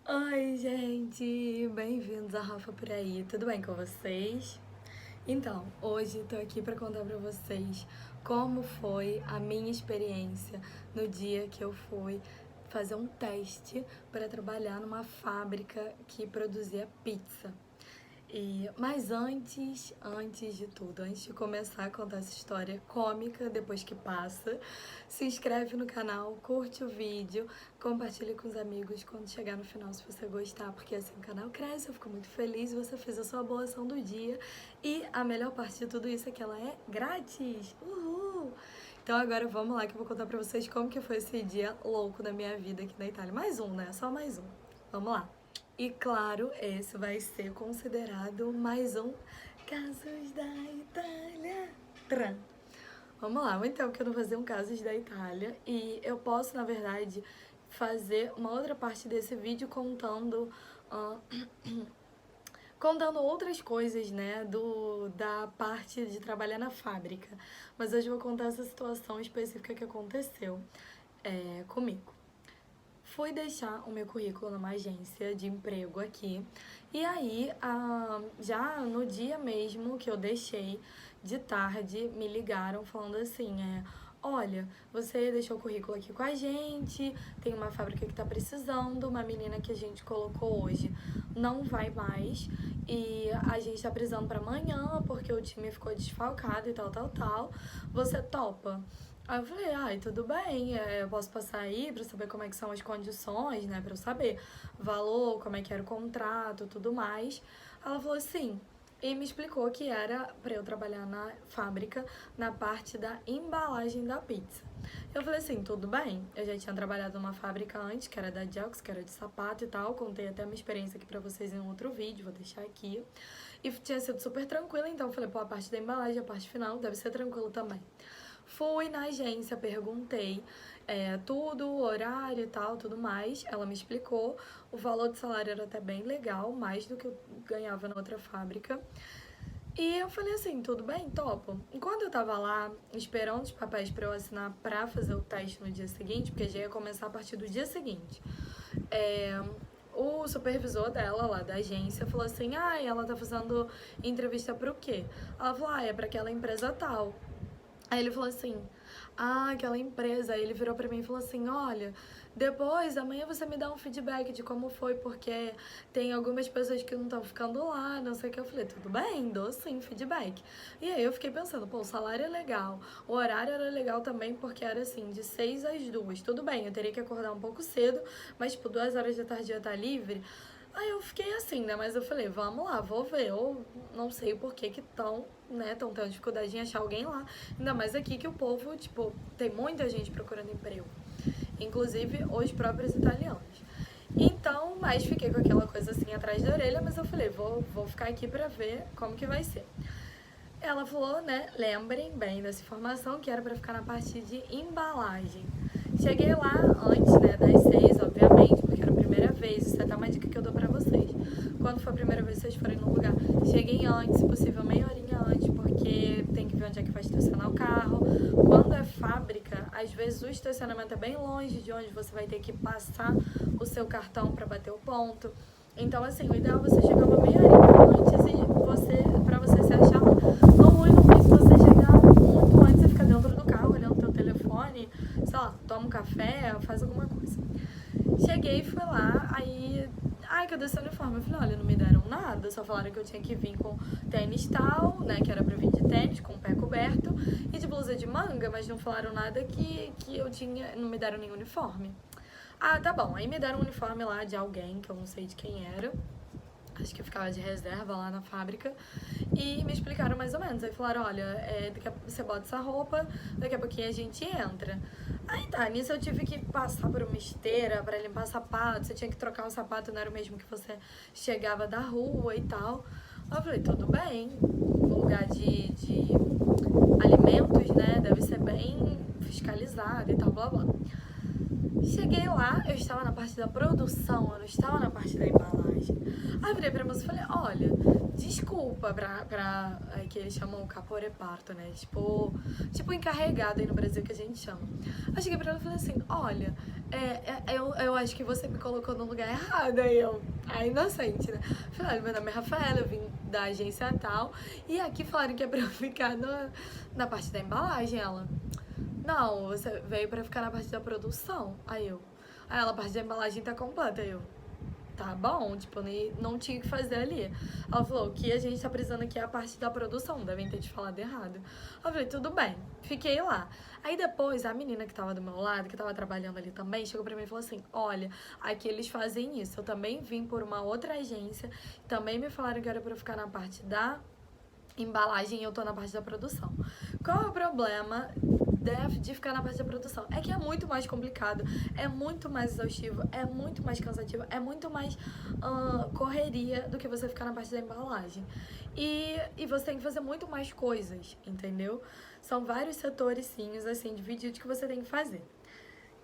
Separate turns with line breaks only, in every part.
Oi, gente! Bem-vindos a Rafa por aí, tudo bem com vocês? Então, hoje tô aqui para contar para vocês como foi a minha experiência no dia que eu fui fazer um teste para trabalhar numa fábrica que produzia pizza. Mas antes de tudo, antes de começar a contar essa história cômica depois que passa, se inscreve no canal, curte o vídeo, compartilha com os amigos quando chegar no final se você gostar, porque assim o canal cresce, eu fico muito feliz, você fez a sua boa ação do dia e a melhor parte de tudo isso é que ela é grátis. Uhul! Então agora vamos lá que eu vou contar pra vocês como que foi esse dia louco da minha vida aqui na Itália. Mais um, né? Só mais um. Vamos lá. E claro, esse vai ser considerado mais um Casos da Itália. Tran. Vamos lá, muito tempo que eu não fazia um Casos da Itália e eu posso, na verdade, fazer uma outra parte desse vídeo contando contando outras coisas, né, da parte de trabalhar na fábrica. Mas hoje eu vou contar essa situação específica que aconteceu comigo. Fui deixar o meu currículo numa agência de emprego aqui. E aí, já no dia mesmo que eu deixei, de tarde, me ligaram falando assim, olha, você deixou o currículo aqui com a gente, tem uma fábrica que tá precisando, uma menina que a gente colocou hoje não vai mais, e a gente tá precisando pra amanhã, porque o time ficou desfalcado e tal. Você topa? Aí eu falei, ai, tudo bem, eu posso passar aí pra saber como é que são as condições, né, pra eu saber valor, como é que era o contrato, tudo mais. Ela falou assim, e me explicou que era pra eu trabalhar na fábrica, na parte da embalagem da pizza. Eu falei assim, tudo bem, eu já tinha trabalhado numa fábrica antes, que era da Jax, que era de sapato e tal, contei até a minha experiência aqui pra vocês em um outro vídeo, vou deixar aqui. E tinha sido super tranquila, então eu falei, pô, a parte da embalagem, a parte final, deve ser tranquilo também. Fui na agência, perguntei tudo, horário e tal, tudo mais. Ela me explicou. O valor do salário era até bem legal, mais do que eu ganhava na outra fábrica. E eu falei assim, tudo bem, topo. Enquanto eu tava lá, esperando os papéis pra eu assinar pra fazer o teste no dia seguinte, porque já ia começar a partir do dia seguinte, o supervisor dela, lá da agência, falou assim, ela tá fazendo entrevista pro quê? Ela falou, é pra aquela empresa tal. Aí ele falou assim, aquela empresa. Aí ele virou pra mim e falou assim, olha, depois, amanhã você me dá um feedback de como foi, porque tem algumas pessoas que não estão ficando lá, não sei o que. Eu falei, tudo bem, dou sim feedback. E aí eu fiquei pensando, pô, o salário é legal, o horário era legal também, porque era assim, de 6 às 2. Tudo bem, eu teria que acordar um pouco cedo, mas tipo, 2 horas da tarde ia estar livre. Aí eu fiquei assim, né? Mas eu falei, vamos lá, vou ver. Eu não sei por que estão, né? Estão tendo dificuldade em achar alguém lá. Ainda mais aqui que o povo, tipo, tem muita gente procurando emprego. Inclusive os próprios italianos. Então, mas fiquei com aquela coisa assim atrás da orelha, mas eu falei, vou ficar aqui pra ver como que vai ser. Ela falou, né? Lembrem bem dessa informação que era pra ficar na parte de embalagem. Cheguei lá antes, né, das 6, obviamente, porque era a primeira vez. Isso é até uma dica que eu dou pra vocês. Quando for a primeira vez que vocês forem no lugar, cheguem antes, se possível meia horinha antes, porque tem que ver onde é que vai estacionar o carro. Quando é fábrica, às vezes o estacionamento é bem longe de onde você vai ter que passar o seu cartão pra bater o ponto. Então, assim, o ideal é você chegar uma meia horinha antes e pra você se achar lá. Não ruim se você chegar muito antes e ficar dentro do carro, olhando o teu telefone, sei lá, toma um café, faz alguma coisa. Cheguei, fui lá, aí... cadê o seu uniforme? Eu falei, olha, não me deram nada, só falaram que eu tinha que vir com tênis tal, né, que era pra vir de tênis, com o pé coberto, e de blusa de manga, mas não falaram nada que eu tinha, não me deram nenhum uniforme. Tá bom, aí me deram um uniforme lá de alguém, que eu não sei de quem era, acho que eu ficava de reserva lá na fábrica, e me explicaram mais ou menos. Aí falaram, olha, daqui a pouco você bota essa roupa, daqui a pouquinho a gente entra. Aí tá, nisso eu tive que passar por uma esteira pra limpar sapato, você tinha que trocar o sapato, não era o mesmo que você chegava da rua e tal. Aí eu falei, tudo bem, o lugar de alimentos, né, deve ser bem fiscalizado e tal, blá blá. Cheguei lá, eu estava na parte da produção, eu não estava na parte da embalagem. Aí eu virei pra moça e falei, olha, desculpa que eles chamam o caporeparto, né? Tipo encarregado aí no Brasil que a gente chama. Aí cheguei pra ela e falei assim, olha, eu acho que você me colocou no lugar errado. Aí inocente, né? Falei, olha, meu nome é Rafaela, eu vim da agência tal, e aqui falaram que é pra eu ficar na parte da embalagem. Ela, não, você veio pra ficar na parte da produção. Aí ela, a parte da embalagem tá completa. Aí eu, tá bom, tipo, não tinha o que fazer ali. Ela falou, o que a gente tá precisando aqui é a parte da produção, devem ter te falado errado. Eu falei, tudo bem, fiquei lá. Aí depois, a menina que tava do meu lado, que tava trabalhando ali também, chegou pra mim e falou assim, olha, aqui eles fazem isso. Eu também vim por uma outra agência, também me falaram que era pra eu ficar na parte da embalagem e eu tô na parte da produção. Qual é o problema de ficar na parte da produção? É que é muito mais complicado, é muito mais exaustivo, é muito mais cansativo, é muito mais correria do que você ficar na parte da embalagem. E você tem que fazer muito mais coisas, entendeu? São vários setorzinhos, assim, divididos que você tem que fazer.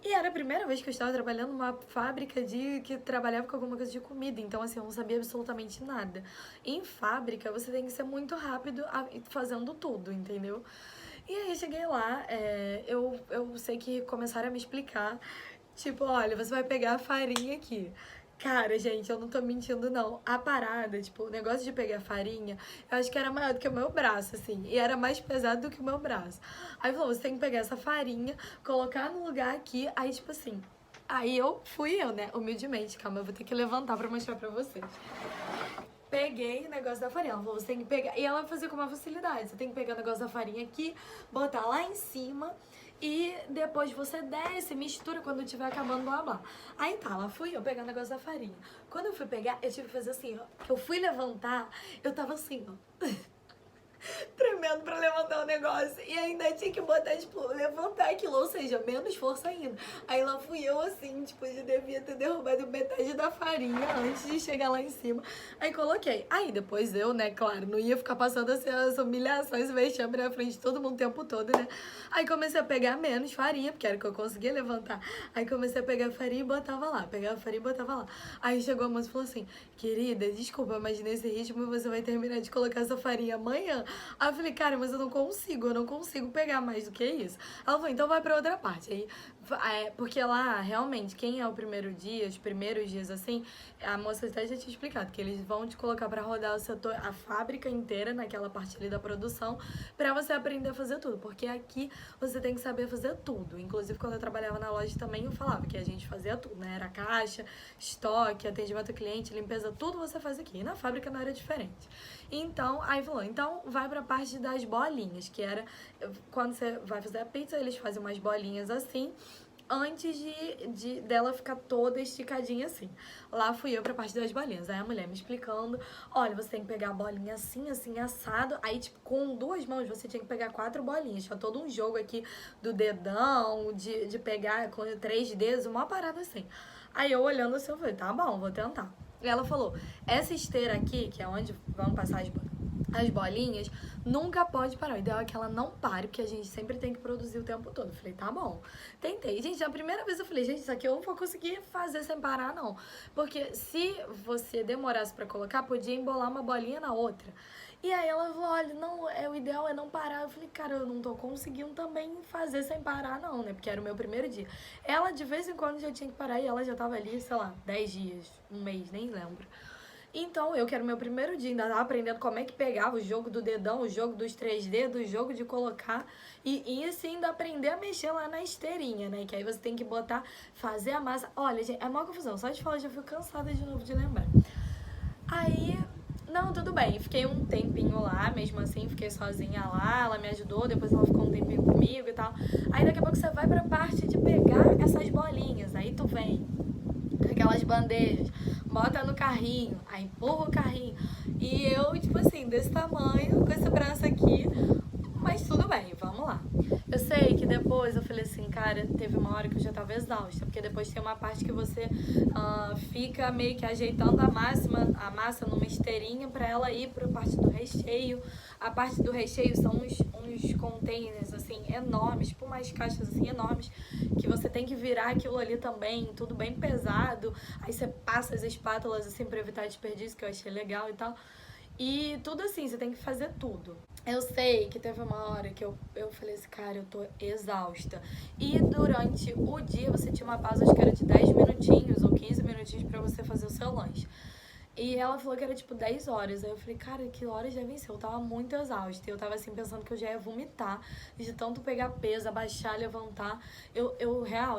E era a primeira vez que eu estava trabalhando numa fábrica que trabalhava com alguma coisa de comida. Então, assim, eu não sabia absolutamente nada. Em fábrica, você tem que ser muito rápido fazendo tudo, entendeu? E aí, cheguei lá, eu sei que começaram a me explicar. Tipo, olha, você vai pegar a farinha aqui. Cara, gente, eu não tô mentindo, não. A parada, tipo, o negócio de pegar farinha, eu acho que era maior do que o meu braço, assim. E era mais pesado do que o meu braço. Aí falou, você tem que pegar essa farinha, colocar no lugar aqui. Aí, tipo assim, aí fui eu, né? Humildemente, calma, eu vou ter que levantar pra mostrar pra vocês. Peguei o negócio da farinha. Ela falou, você tem que pegar. E ela fazia com uma facilidade. Você tem que pegar o negócio da farinha aqui, botar lá em cima. E depois você desce, mistura quando estiver acabando, blá blá. Aí tá, lá fui eu pegar o negócio da farinha. Quando eu fui pegar, eu tive que fazer assim, ó. Eu fui levantar, eu tava assim, ó. Tremendo pra levantar o negócio. E ainda tinha que botar, tipo, levantar aquilo, ou seja, menos força ainda. Aí lá fui eu, assim, tipo, já devia ter derrubado metade da farinha antes de chegar lá em cima. Aí coloquei. Aí depois eu, né, claro, não ia ficar passando assim, as humilhações, vexame na frente de todo mundo o tempo todo, né? Aí comecei a pegar menos farinha, porque era o que eu conseguia levantar. Aí comecei a pegar farinha e botava lá. Pegava farinha e botava lá. Aí chegou a moça e falou assim, querida, desculpa, mas nesse ritmo você vai terminar de colocar essa farinha amanhã. Aí eu falei, cara, mas eu não consigo pegar mais do que isso. Ela falou, então vai pra outra parte. Aí, porque lá, realmente, quem é o primeiro dia, os primeiros dias assim, a moça até já tinha explicado, que eles vão te colocar pra rodar o setor, a fábrica inteira, naquela parte ali da produção, pra você aprender a fazer tudo. Porque aqui você tem que saber fazer tudo. Inclusive, quando eu trabalhava na loja também, eu falava que a gente fazia tudo, né? Era caixa, estoque, atendimento ao cliente, limpeza, tudo você faz aqui. E na fábrica não era diferente. Então, aí falou, então vai pra parte das bolinhas, que era quando você vai fazer a pizza, eles fazem umas bolinhas assim, antes dela ficar toda esticadinha assim. Lá fui eu pra parte das bolinhas. Aí a mulher me explicando, olha, você tem que pegar a bolinha assim, assim, assado. Aí, tipo, com 2 mãos, você tinha que pegar 4 bolinhas. Tinha todo um jogo aqui do dedão, de pegar com 3 dedos, uma parada assim. Aí eu olhando assim, eu falei, tá bom, vou tentar. E ela falou, essa esteira aqui, que é onde vão passar as bolinhas, nunca pode parar. O ideal é que ela não pare, porque a gente sempre tem que produzir o tempo todo. Eu falei, tá bom. Tentei. Gente, a primeira vez eu falei, gente, isso aqui eu não vou conseguir fazer sem parar, não. Porque se você demorasse pra colocar, podia embolar uma bolinha na outra. E aí ela falou, olha, não, o ideal é não parar. Eu falei, cara, eu não tô conseguindo também fazer sem parar, não, né? Porque era o meu primeiro dia. Ela, de vez em quando, já tinha que parar e ela já tava ali, sei lá, 10 dias, um mês, nem lembro. Então, eu que era o meu primeiro dia, ainda tava aprendendo como é que pegava o jogo do dedão, o jogo dos 3 dedos, o jogo de colocar. E assim, ainda aprender a mexer lá na esteirinha, né? Que aí você tem que botar, fazer a massa. Olha, gente, é uma confusão. Só de falar, já fico cansada de novo de lembrar. Aí, não, tudo bem. Fiquei um tempinho lá, mesmo assim, fiquei sozinha lá. Ela me ajudou, depois ela ficou um tempinho comigo e tal. Aí daqui a pouco você vai pra parte de pegar essas bolinhas. Aí tu vem aquelas bandejas, bota no carrinho, aí empurra o carrinho. E eu, tipo assim, desse tamanho, com esse braço aqui, Mas tudo bem, vamos lá. Eu sei que depois eu falei assim, cara, teve uma hora que eu já tava exausta, porque depois tem uma parte que você fica meio que ajeitando a massa numa esteirinha pra ela ir pra parte do recheio. A parte do recheio são uns containers, assim, enormes, tipo umas caixas, assim, enormes, que você tem que virar aquilo ali também, tudo bem pesado. Aí você passa as espátulas, assim, pra evitar desperdício, que eu achei legal e tal. E tudo assim, você tem que fazer tudo. Eu sei que teve uma hora que eu falei assim, cara, eu tô exausta. E durante o dia você tinha uma pausa, acho que era de 10 minutinhos ou 15 minutinhos pra você fazer o seu lanche. E ela falou que era tipo 10 horas. Aí eu falei, cara, que horas já venceu? Eu tava muito exausta. Eu tava assim pensando que eu já ia vomitar de tanto pegar peso, abaixar, levantar. Eu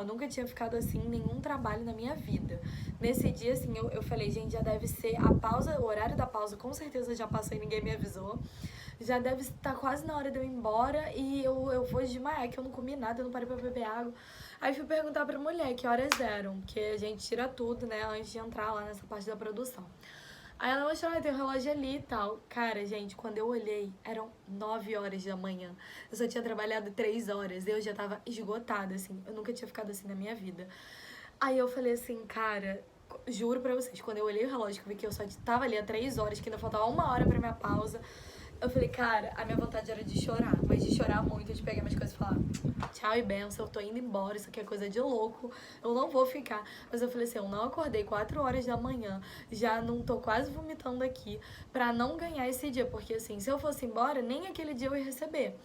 nunca tinha ficado assim em nenhum trabalho na minha vida. Nesse dia, assim, eu falei, gente, já deve ser a pausa, o horário da pausa com certeza já passou e ninguém me avisou. Já deve estar quase na hora de eu ir embora e eu vou desmaiar, que eu não comi nada, eu não parei pra beber água. Aí fui perguntar pra mulher que horas eram, que a gente tira tudo, né, antes de entrar lá nessa parte da produção. Aí ela mostrou, tem um relógio ali e tal. Cara, gente, quando eu olhei, eram 9 horas da manhã. Eu só tinha trabalhado 3 horas e eu já tava esgotada, assim. Eu nunca tinha ficado assim na minha vida. Aí eu falei assim, cara, juro pra vocês, quando eu olhei o relógio, que eu vi que eu só tava ali há 3 horas, que ainda faltava 1 hora pra minha pausa, eu falei, cara, a minha vontade era de chorar, mas de chorar muito, de pegar minhas coisas e falar, tchau e benção, eu tô indo embora, isso aqui é coisa de louco, eu não vou ficar. Mas eu falei assim, eu não acordei 4 horas da manhã, já não tô quase vomitando aqui, pra não ganhar esse dia, porque assim, se eu fosse embora, nem aquele dia eu ia receber.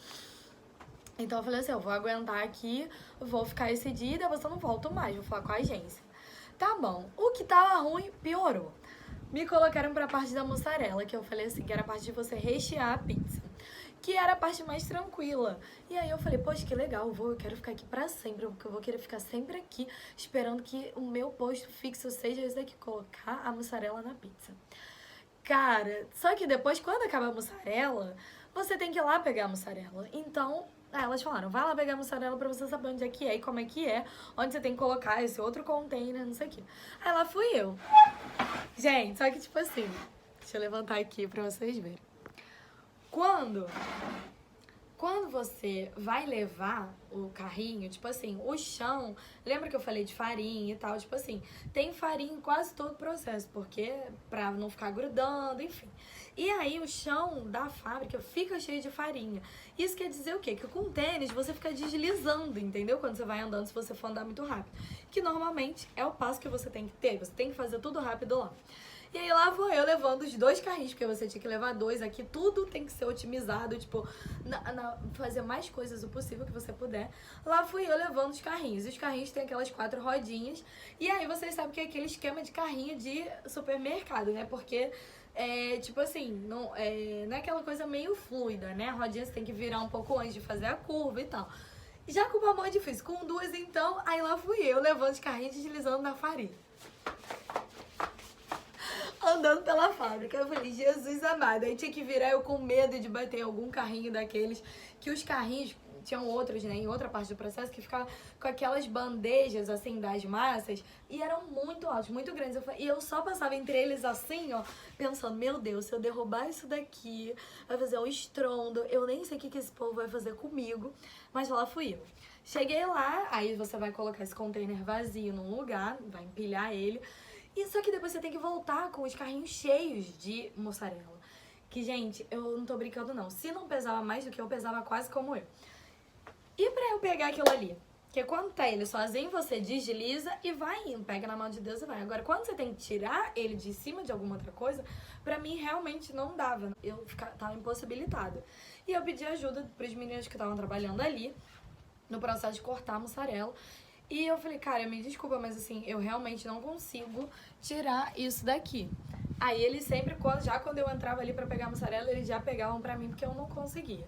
Então eu falei assim, eu vou aguentar aqui, vou ficar esse dia e depois eu não volto mais, vou falar com a agência. Tá bom, o que tava ruim piorou. Me colocaram pra parte da mussarela, que eu falei assim, que era a parte de você rechear a pizza. Que era a parte mais tranquila. E aí eu falei, poxa, que legal, eu quero ficar aqui pra sempre, porque eu vou querer ficar sempre aqui, esperando que o meu posto fixo seja esse daqui, colocar a mussarela na pizza. Cara, só que depois, quando acaba a mussarela, você tem que ir lá pegar a mussarela. Então, elas falaram, vai lá pegar a mussarela pra você saber onde é que é e como é que é, onde você tem que colocar esse outro container, não sei o quê. Aí lá fui eu. Gente, só que tipo assim, deixa eu levantar aqui pra vocês verem. Quando você vai levar o carrinho, tipo assim, o chão, lembra que eu falei de farinha e tal? Tipo assim, tem farinha em quase todo o processo, porque pra não ficar grudando, enfim. E aí o chão da fábrica fica cheio de farinha. Isso quer dizer o quê? Que com tênis você fica deslizando, entendeu? Quando você vai andando, se você for andar muito rápido. Que normalmente é o passo que você tem que ter, você tem que fazer tudo rápido lá. E aí lá vou eu levando os 2 carrinhos, porque você tinha que levar 2 aqui, tudo tem que ser otimizado, tipo, fazer mais coisas o possível que você puder. Lá fui eu levando os carrinhos. Os carrinhos têm aquelas 4 rodinhas. E aí vocês sabem que é aquele esquema de carrinho de supermercado, né? Porque tipo assim, não é aquela coisa meio fluida, né? A rodinha você tem que virar um pouco antes de fazer a curva e tal. Já com uma mão é difícil, com 2 então, aí lá fui eu levando os carrinhos e deslizando na farinha. Andando pela fábrica. Eu falei, Jesus amado. Aí tinha que virar eu com medo de bater em algum carrinho daqueles. Que os carrinhos, tinham outros, né, em outra parte do processo, que ficava com aquelas bandejas, assim, das massas. E eram muito altos, muito grandes. E eu só passava entre eles assim, ó, pensando, meu Deus, se eu derrubar isso daqui, vai fazer um estrondo. Eu nem sei o que esse povo vai fazer comigo. Mas lá fui eu. Cheguei lá, aí você vai colocar esse container vazio num lugar, vai empilhar ele. E só que depois você tem que voltar com os carrinhos cheios de mussarela. Que, gente, eu não tô brincando não. Se não pesava mais do que eu, pesava quase como eu. E pra eu pegar aquilo ali? Porque quando tá ele sozinho, você desliza e vai indo. Pega na mão de Deus e vai. Agora, quando você tem que tirar ele de cima de alguma outra coisa, pra mim realmente não dava. Eu tava impossibilitada. E eu pedi ajuda pros meninos que estavam trabalhando ali, no processo de cortar a mussarela. E eu falei, cara, me desculpa, mas assim, eu realmente não consigo tirar isso daqui. Aí eles sempre, quando eu entrava ali pra pegar a mussarela, eles já pegavam pra mim, porque eu não conseguia.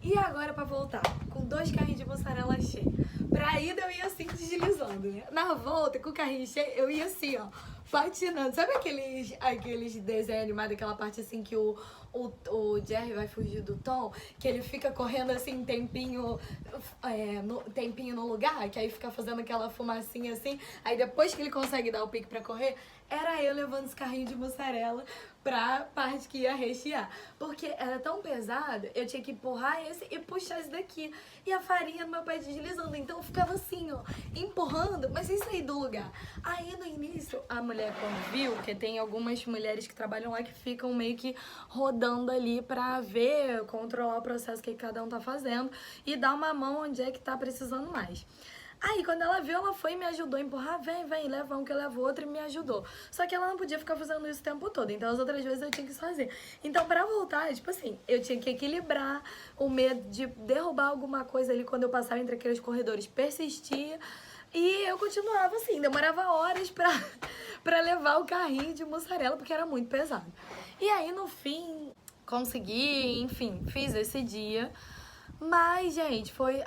E agora pra voltar, com 2 carrinhos de mussarela cheio. Pra ida eu ia assim, deslizando, né? Na volta, com o carrinho cheio, eu ia assim, ó, patinando. Sabe aqueles desenhos animados, aquela parte assim que o Jerry vai fugir do Tom? Que ele fica correndo assim, tempinho no lugar, que aí fica fazendo aquela fumacinha assim. Aí depois que ele consegue dar o pique pra correr, era eu levando esse carrinho de mussarela pra parte que ia rechear. Porque era tão pesado, eu tinha que empurrar esse e puxar esse daqui. E a farinha no meu pé deslizando. Então eu ficava assim, ó, empurrando, mas sem sair do lugar. Aí no início, a mulher quando viu, que tem algumas mulheres que trabalham lá que ficam meio que rodando ali pra ver, controlar o processo que cada um tá fazendo e dar uma mão onde é que tá precisando mais. Aí, quando ela viu, ela foi e me ajudou a empurrar. Vem, leva um que eu levo outro e me ajudou. Só que ela não podia ficar fazendo isso o tempo todo. Então, as outras vezes eu tinha que fazer. Então, pra voltar, tipo assim, eu tinha que equilibrar o medo de derrubar alguma coisa ali quando eu passava entre aqueles corredores. Persistia. E eu continuava assim, demorava horas pra levar o carrinho de mussarela, porque era muito pesado. E aí, no fim, consegui, enfim, fiz esse dia. Mas, gente, foi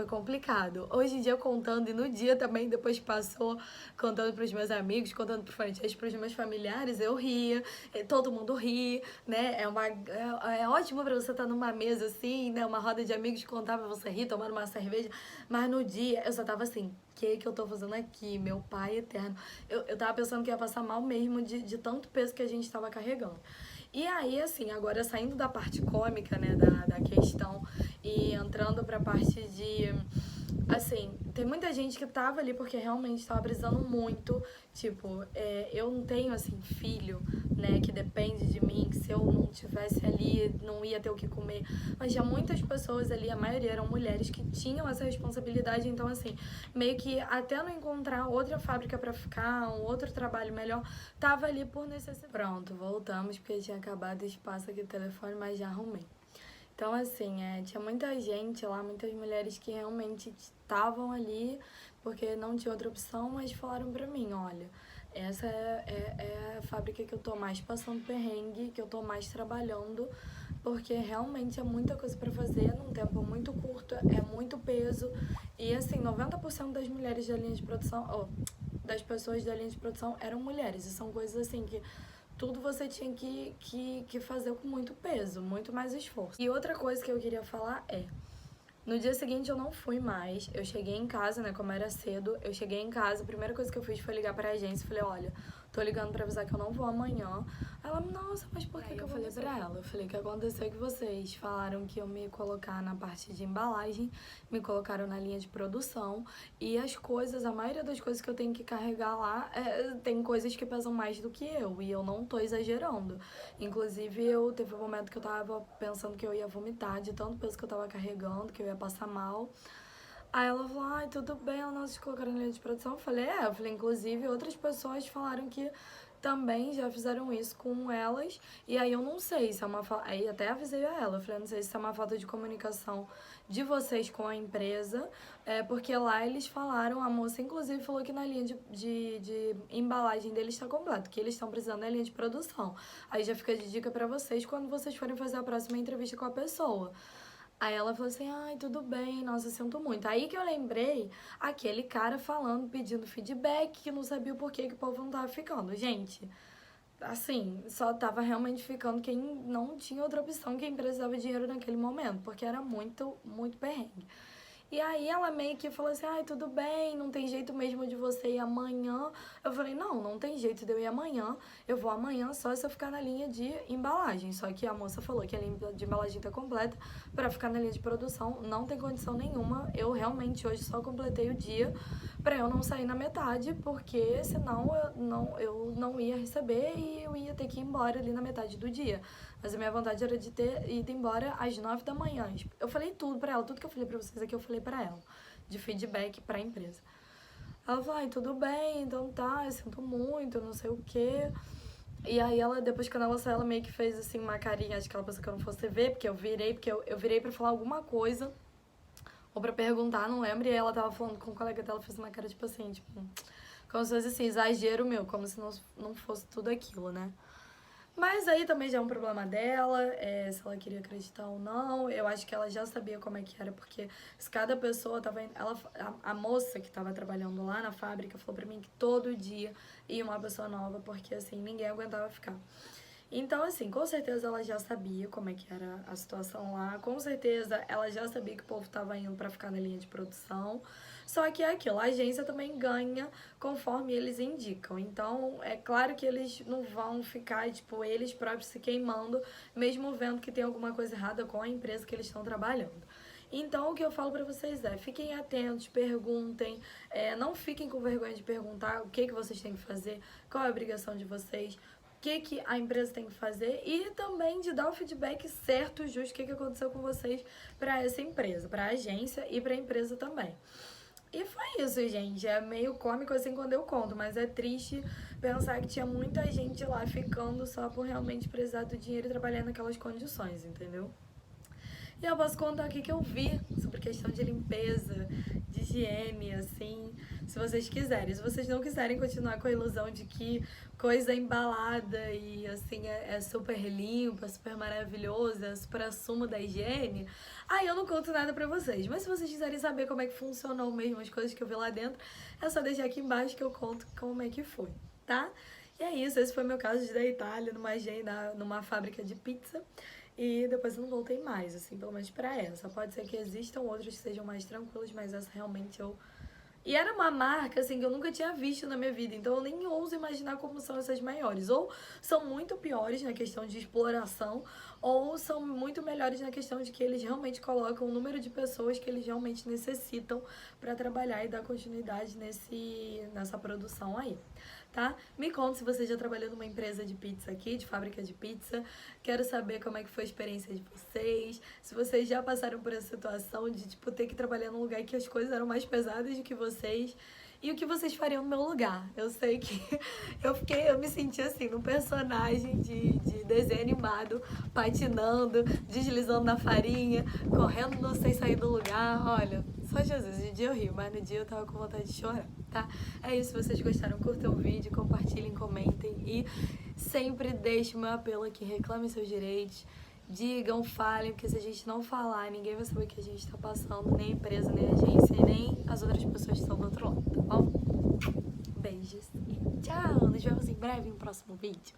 complicado. Hoje em dia eu contando, e no dia também, depois que passou, contando pros meus amigos, contando pro Francesco, pros meus familiares, eu ria, todo mundo ri, né? É ótimo pra você estar numa mesa assim, né? Uma roda de amigos contar pra você rir, tomando uma cerveja. Mas no dia eu só tava assim, o que eu tô fazendo aqui, meu pai eterno? Eu tava pensando que ia passar mal mesmo de tanto peso que a gente tava carregando. E aí, assim, agora saindo da parte cômica, né, da questão e entrando pra parte de... Assim, tem muita gente que tava ali porque realmente tava precisando muito. Tipo, eu não tenho, assim, filho, né, que depende de mim, que se eu não tivesse ali, não ia ter o que comer. Mas tinha muitas pessoas ali, a maioria eram mulheres que tinham essa responsabilidade. Então, assim, meio que até não encontrar outra fábrica pra ficar, um outro trabalho melhor, tava ali por necessidade. Pronto, voltamos, porque tinha acabado o espaço aqui do telefone, mas já arrumei. Então, assim, tinha muita gente lá, muitas mulheres que realmente estavam ali porque não tinha outra opção, mas falaram pra mim, olha, essa é a fábrica que eu tô mais passando perrengue, que eu tô mais trabalhando, porque realmente é muita coisa pra fazer num tempo muito curto, é muito peso. E, assim, 90% das mulheres da linha de produção, das pessoas da linha de produção eram mulheres. E são coisas, assim, que tudo você tinha que fazer com muito peso, muito mais esforço. E outra coisa que eu queria falar no dia seguinte eu não fui mais, eu cheguei em casa, né, como era cedo, eu cheguei em casa, a primeira coisa que eu fiz foi ligar pra agência e falei, olha, tô ligando pra avisar que eu não vou amanhã. Ela, nossa, mas por que eu falei pra ela? Eu falei, o que aconteceu é que vocês falaram que eu me ia colocar na parte de embalagem, me colocaram na linha de produção, e as coisas, a maioria das coisas que eu tenho que carregar lá, tem coisas que pesam mais do que eu, e eu não tô exagerando. Inclusive, teve um momento que eu tava pensando que eu ia vomitar de tanto peso que eu tava carregando, que eu ia passar mal. Aí ela falou, ai, tudo bem, ela não se colocaram na linha de produção. Eu falei, inclusive, outras pessoas falaram que também já fizeram isso com elas. E aí eu não sei se é uma falta. Aí até avisei a ela, eu falei, não sei se é uma falta de comunicação de vocês com a empresa. Porque lá eles falaram, a moça inclusive falou que na linha de embalagem deles está completo, que eles estão precisando da linha de produção. Aí já fica de dica pra vocês quando vocês forem fazer a próxima entrevista com a pessoa. Aí ela falou assim, ai, tudo bem, nossa, sinto muito. Aí que eu lembrei aquele cara falando, pedindo feedback, que não sabia o porquê que o povo não tava ficando. Gente, assim, só tava realmente ficando quem não tinha outra opção, quem precisava de dinheiro naquele momento, porque era muito, muito perrengue. E aí ela meio que falou assim, ai, tudo bem, não tem jeito mesmo de você ir amanhã. Eu falei, não tem jeito de eu ir amanhã. Eu vou amanhã só se eu ficar na linha de embalagem. Só que a moça falou que a linha de embalagem tá completa. Pra ficar na linha de produção não tem condição nenhuma. Eu realmente hoje só completei o dia pra eu não sair na metade, porque senão eu não ia receber e eu ia ter que ir embora ali na metade do dia. Mas a minha vontade era de ter ido embora às 9 da manhã. Eu falei tudo pra ela, tudo que eu falei pra vocês aqui eu falei pra ela, de feedback pra empresa. Ela falou, ai, tudo bem, então tá, eu sinto muito, não sei o quê. E aí ela, depois quando ela saiu, ela meio que fez assim uma carinha, acho que ela pensou que eu não fosse ver, porque eu virei pra falar alguma coisa, ou pra perguntar, não lembro, e aí ela tava falando com o colega dela, fez uma cara tipo assim, tipo, como se fosse assim, exagero meu, como se não fosse tudo aquilo, né? Mas aí também já é um problema dela, se ela queria acreditar ou não. Eu acho que ela já sabia como é que era, porque se cada pessoa tava. A moça que tava trabalhando lá na fábrica falou pra mim que todo dia ia uma pessoa nova, porque assim, ninguém aguentava ficar. Então, assim, com certeza ela já sabia como é que era a situação lá, com certeza ela já sabia que o povo tava indo pra ficar na linha de produção. Só que é aquilo, a agência também ganha conforme eles indicam. Então, é claro que eles não vão ficar, tipo, eles próprios se queimando, mesmo vendo que tem alguma coisa errada com a empresa que eles estão trabalhando. Então, o que eu falo pra vocês é, fiquem atentos, perguntem, não fiquem com vergonha de perguntar o que vocês têm que fazer, qual é a obrigação de vocês, o que a empresa tem que fazer e também de dar o feedback certo, justo, o que aconteceu com vocês para essa empresa, para a agência e para a empresa também. E foi isso, gente. É meio cômico assim quando eu conto, mas é triste pensar que tinha muita gente lá ficando só por realmente precisar do dinheiro e trabalhar naquelas condições, entendeu? E eu posso contar aqui que eu vi sobre questão de limpeza, de higiene, assim, se vocês quiserem. Se vocês não quiserem continuar com a ilusão de que coisa embalada e, assim, é super limpa, super maravilhosa, super assumo da higiene, aí eu não conto nada pra vocês. Mas se vocês quiserem saber como é que funcionou mesmo as coisas que eu vi lá dentro, é só deixar aqui embaixo que eu conto como é que foi, tá? E é isso, esse foi meu caso de da Itália, numa fábrica de pizza. E depois eu não voltei mais, assim, pelo menos pra essa. Pode ser que existam outras que sejam mais tranquilas, mas essa realmente eu... E era uma marca, assim, que eu nunca tinha visto na minha vida, então eu nem ouso imaginar como são essas maiores. Ou são muito piores na questão de exploração, ou são muito melhores na questão de que eles realmente colocam o número de pessoas que eles realmente necessitam para trabalhar e dar continuidade nessa produção aí, tá? Me conta se você já trabalhou numa empresa de pizza aqui, de fábrica de pizza. Quero saber como é que foi a experiência de vocês, se vocês já passaram por essa situação de, tipo, ter que trabalhar num lugar que as coisas eram mais pesadas do que vocês. E o que vocês fariam no meu lugar? Eu sei que eu me senti assim, num personagem de desenho animado, patinando, deslizando na farinha, correndo sem sair do lugar. Olha, só Jesus, de dia eu rio, mas no dia eu tava com vontade de chorar, tá? É isso, se vocês gostaram, curtam o vídeo, compartilhem, comentem e sempre deixem o meu apelo aqui, reclamem seus direitos. Digam, falem, porque se a gente não falar, ninguém vai saber o que a gente tá passando, nem a empresa, nem a agência, e nem as outras pessoas que estão do outro lado, tá bom? Beijos e tchau! Nos vemos em breve no próximo vídeo.